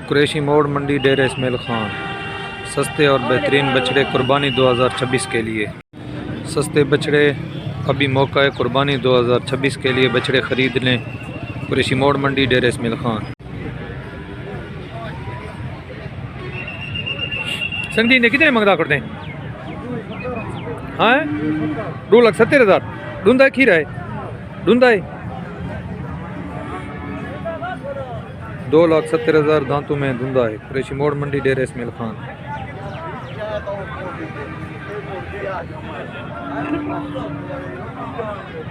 कुरैशी मोड़ मंडी डेरा इस्माइल खान। सस्ते और बेहतरीन बछड़े कुर्बानी 2026 के लिए। सस्ते बछड़े अभी मौका है कुर्बानी 2026 के लिए बछड़े ख़रीद लें। कुरैशी मोड़ मंडी डेरा इस्माइल खान। संग जी ने कितने मंगदा करते हैं? हाँ 2,70,000। ढूंढा है खीरा है, ढूंढा है 2,70,000 दांतों में धुंधा है। कुरैशी मोड़ मंडी डेरा इस्माइल खान।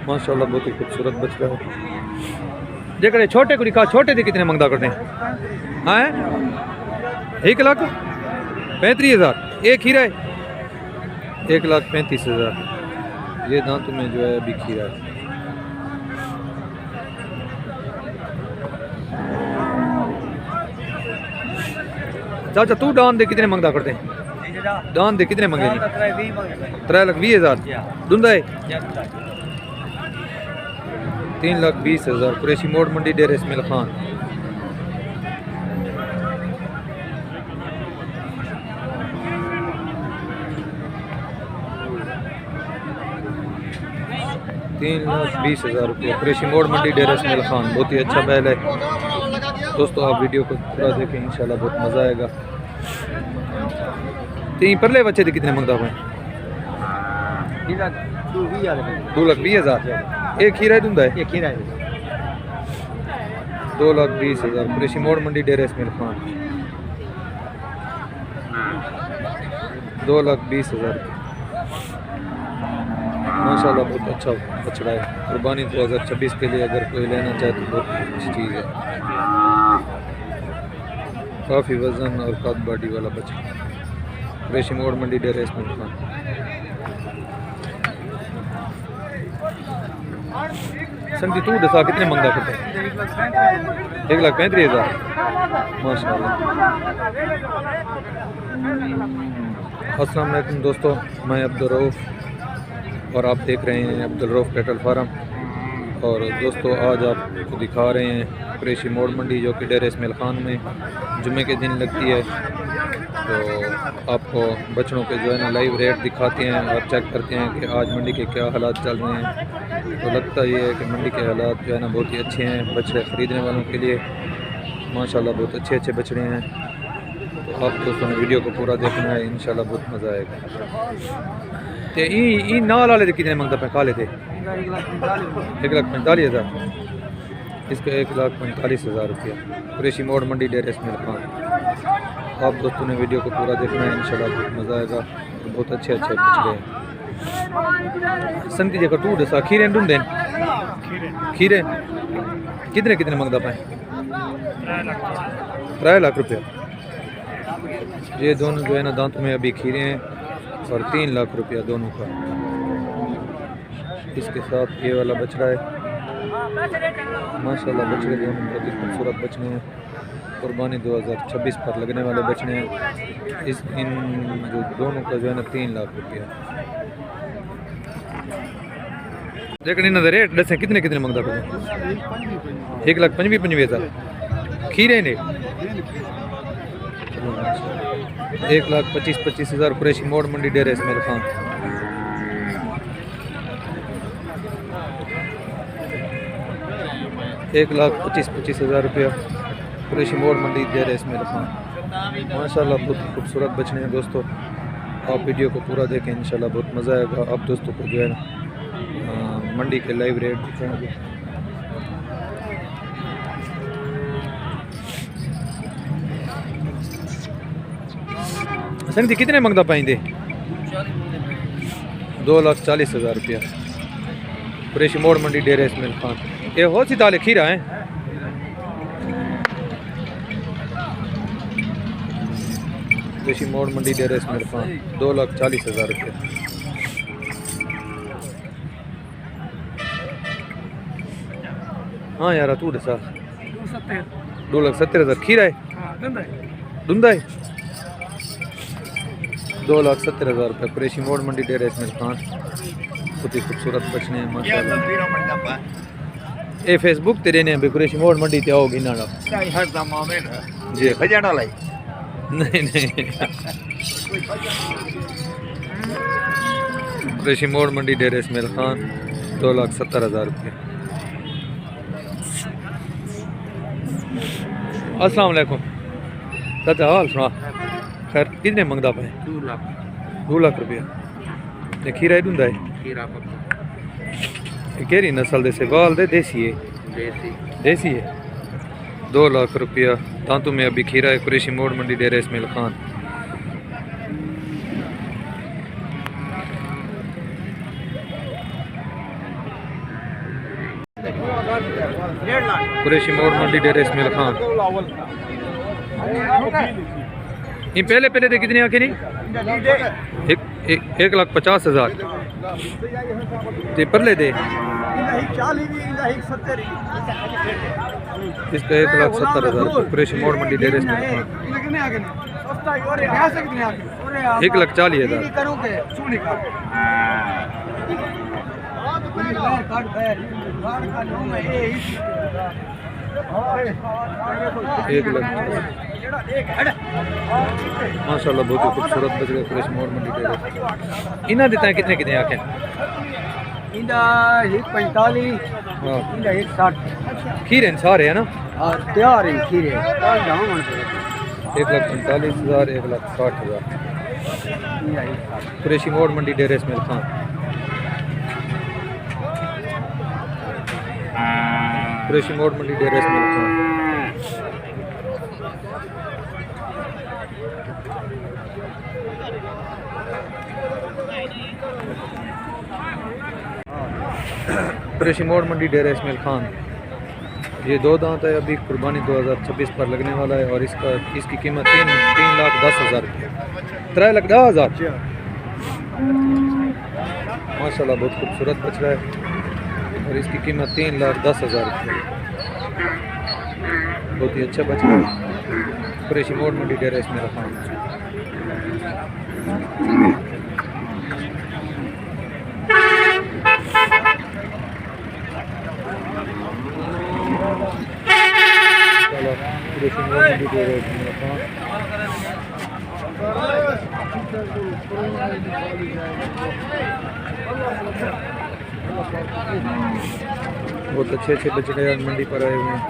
माशाल्लाह बहुत ही खूबसूरत बछड़ा है। देखो छोटे को दिखा, छोटे थे कितने मंगदा करते हैं? हाँ 1,35,000। एक खीरा है 1,35,000। ये दांतों में जो है अभी खीरा है। चाचा तू दान दे कितने मंगदा करते हैं? दान दे कितने मंगे? 3,20,000। धुंधा है 3,20,000। कुरैशी मोड़ मंडी डेरा इस्माइल खान। ₹3,20,000। कुरैशी मोड़ मंडी डेरा इस्माइल खान। बहुत ही अच्छा बैल है दोस्तों। आप वीडियो को पूरा देखें, इंशाल्लाह बहुत मज़ा आएगा। तीन परले बच्चे थे कितने मंगदा हुए? 2,20,000। एक खीरा है धुंधा है? 2,20,000। कुरैशी मोड़ मंडी डेरा इस्माइल खान। 2,20,000। माशाल्लाह बहुत अच्छा बछड़ा है। कुर्बानी 2026 के लिए अगर कोई लेना चाहे तो बहुत अच्छी चीज़ है। काफ़ी वज़न और कद बॉडी वाला बछड़ा। कुरैशी मोड़ मंडी डेरा इस्माइल खान। संगी तू दसा कितने मंगदा करते हैं? 1,35,000। माशाल्लाह। अस्सलाम वालेकुम दोस्तों, मैं अब्दुल रऊफ़ और आप देख रहे हैं अब्दुल रऊफ़ कैटल फार्म। और दोस्तों आज आपको दिखा रहे हैं कुरैशी मोड़ मंडी जो कि डेरा इस्माइल खान में जुम्मे के दिन लगती है। तो आपको बछड़ों के जो है ना लाइव रेट दिखाते हैं और चेक करते हैं कि आज मंडी के क्या हालात चल रहे हैं। तो लगता ये है कि मंडी के हालात जो है ना बहुत ही अच्छे हैं बछड़े ख़रीदने वालों के लिए। माशाल्लाह बहुत अच्छे अच्छे बछड़े हैं। तो आप दोस्तों ने वीडियो को पूरा देखना है, इंशाल्लाह बहुत मज़ा आएगा। तो ई नाल वाले थे कितने मंगता पे काले थे? 1,45,000। इसका 1,45,000 रुपया। कुरैशी मोड़ मंडी डेरा इस्माइल खान। आप दोस्तों ने वीडियो को पूरा देखना है, इंशाल्लाह बहुत मज़ा आएगा। बहुत अच्छे अच्छे बछड़े हैं। संती जगह टू दसा खीरे ढूंढे खीरे कितने कितने मंगदा पाए? 3 लाख रुपया। ये दोनों जो है ना दांतों में अभी खीरे हैं और 3 लाख रुपया दोनों का। इसके साथ ये वाला बछड़ा है। माशाल्लाह बछड़े दोनों बहुत ही खूबसूरत बछड़े हैं। कुर्बानी 2026 पर लगने वाले बछड़े हैं। इन जो दोनों का जो है ना 3 लाख रुपया। लेकिन इन रेट दसें कितने कितने मंगदा पे? 1,55,000। खीरे ने 1,25,000। कुरैशी मोड़ मंडी डेरा इस्माइल खान। ₹1,25,000 रुपया। कुरैशी मोड़ मंडी डेरा इस्माइल खान। माशाल्लाह बहुत खूबसूरत बछड़े हैं दोस्तों। आप वीडियो को पूरा देखें, इंशाल्लाह बहुत मज़ा आएगा। आप दोस्तों को जो है मंडी के लाइव रेट दिखाएंगे। संग जी कितने मंगदा पाएंगे? 2,40,000 रुपया। कुरैशी मोड़ मंडी डेरा इस्माइल खान। ये हो सी ताले खीरा है। कुरैशी मोड़ मंडी डेरा इस्माइल खान। 2,40,000 रुपया। हाँ यार तू दसा 2,70,000। खीरा है धुंधा है 2,70,000 रुपये। कुरैशी मोड़ मंडी डेरा इस्माइल खान। बहुत ही खूबसूरत बछड़े हैं माशाल्लाह। ये फेसबुक ते रहने भी कुरैशी मोड़ मंडी ते आओगी ना हर दमा में जी भजाना लाई नहीं नहीं कुरैशी मोड़ मंडी डेरे इसमाइल खान 2,70,000 रुपये। अस्सलाम वालेकुम चाचा हाल सुना खैर कितने मंगदा पे 2 लाख रुपया ये खीरा ही दूंदा है केरी नस्ल दे सेवाल दे देसी है देसी है 2 लाख रुपया तांतु में अभी खीरा है कुरैशी मोड़ मंडी डेरा इसमाइल खान। कुरैशी मोड़ मंडी डेरा इसमाइल खान ये पहले पहले दे कितने आके नहीं 1,50,000 ते परले दे इसका 1,70,000 कुरैशी मोड़ मंडी डेरे इसमाइल खान 1,40,000 1 लाख माशाल्लाह बहुत ही खूबसूरत बज गए कुरैशी मोड़ मंडी डेरे। इन्हें देता है कितने कितने आके इंदा 145 हाँ इंदा 160 खीरे सारे है ना और तैयार है खीरे 1,45,000 1,60,000 कुरैशी मोड़ मंडी डेरे इसमाइल खान। कुरैशी मोड़ मंडी डेरे इसमाइल खान। कुरैशी मोड़ मंडी डेरा इसमाइल खान ये 2 दांत है अभी कुर्बानी 2026 पर लगने वाला है और इसकी कीमत 3,10,000 रुपये 3,10,000 माशाल्लाह बहुत खूबसूरत बछड़ा है और इसकी कीमत 3,10,000 रुपये बहुत ही अच्छा बछड़ा है कुरैशी मोड़ मंडी डेरा इसमाइल खान। बहुत अच्छे अच्छे बछड़े मंडी पर आए हुए हैं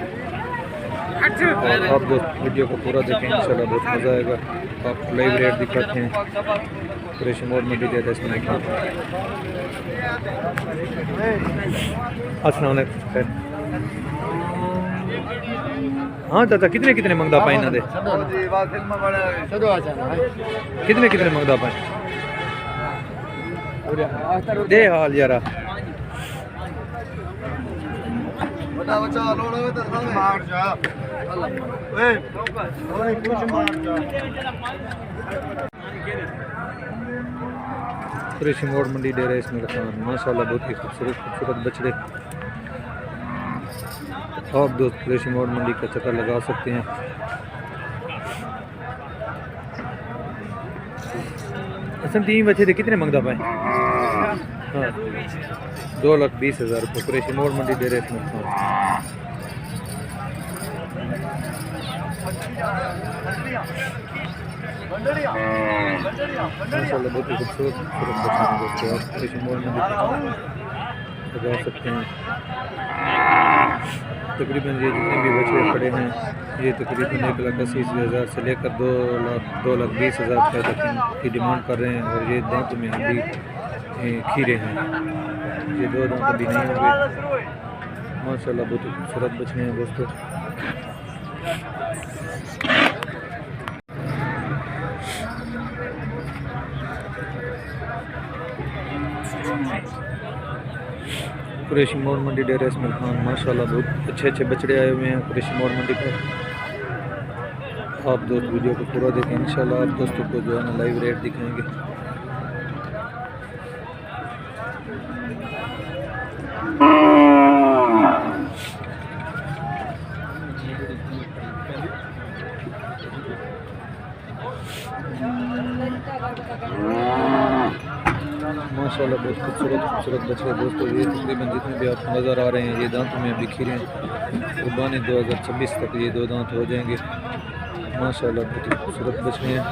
और आप दोस्त वीडियो को पूरा देखें इंशाल्लाह बहुत मज़ा आएगा। आपको लाइव रेट दिखाते हैं कुरैशी मोड़ मंडी डेरा इसमाइल खान। अस्सलाम वालेकुम। हाँ चाचा कितने कितने मंगदा पाए ना दे कितने कितने मंगदा पाए दे हाल यारा कुरैशी मोड़ मंडी डेरा इसमाइल खान माशाल्लाह बहुत ही खूबसूरत खूबसूरत बछड़े आप दोस्त कुरैशी मोड़ मंडी का चक्कर लगा सकते हैं। असल 3 बच्चे थे कितने मंगदा पाए हाँ 2,20,000 रुपये कुरैशी मोड़ मंडी डेरा इसमाइल खान। माशाल्लाह बहुत ही खूबसूरत खूबसूरत बच्चे दोस्तों आप कुरैशी मोड़ मंडी लगा सकते हैं। तकरीबन ये जितने भी बछड़े खड़े हैं ये तकरीबन 1,80,000 से लेकर 2,20,000 तक की डिमांड कर रहे हैं और ये दांत में अभी खीरे हैं ये 2 दांत अभी नहीं होंगे। माशाल्लाह बहुत ही खूबसूरत बछड़े हैं दोस्तों। कुरैशी मोड़ मंडी डेरा इसमाइल खान माशाल्लाह बहुत अच्छे अच्छे बछड़े आए हुए हैं कुरैशी मोड़ मंडी पर। आप दोस्त वीडियो को पूरा देखें इंशाल्लाह आप दोस्तों को जो है ना लाइव रेट दिखाएंगे। माशाल्लाह बहुत खूबसूरत खूबसूरत बच्चे दोस्तों। ये तकरीबन जितने भी आपको नज़र आ रहे हैं ये दांतों में अभी खीरे हैं। कुर्बानी 2026 तक ये 2 दांत हो जाएंगे। माशाल्लाह बहुत ही खूबसूरत बच्चे हैं।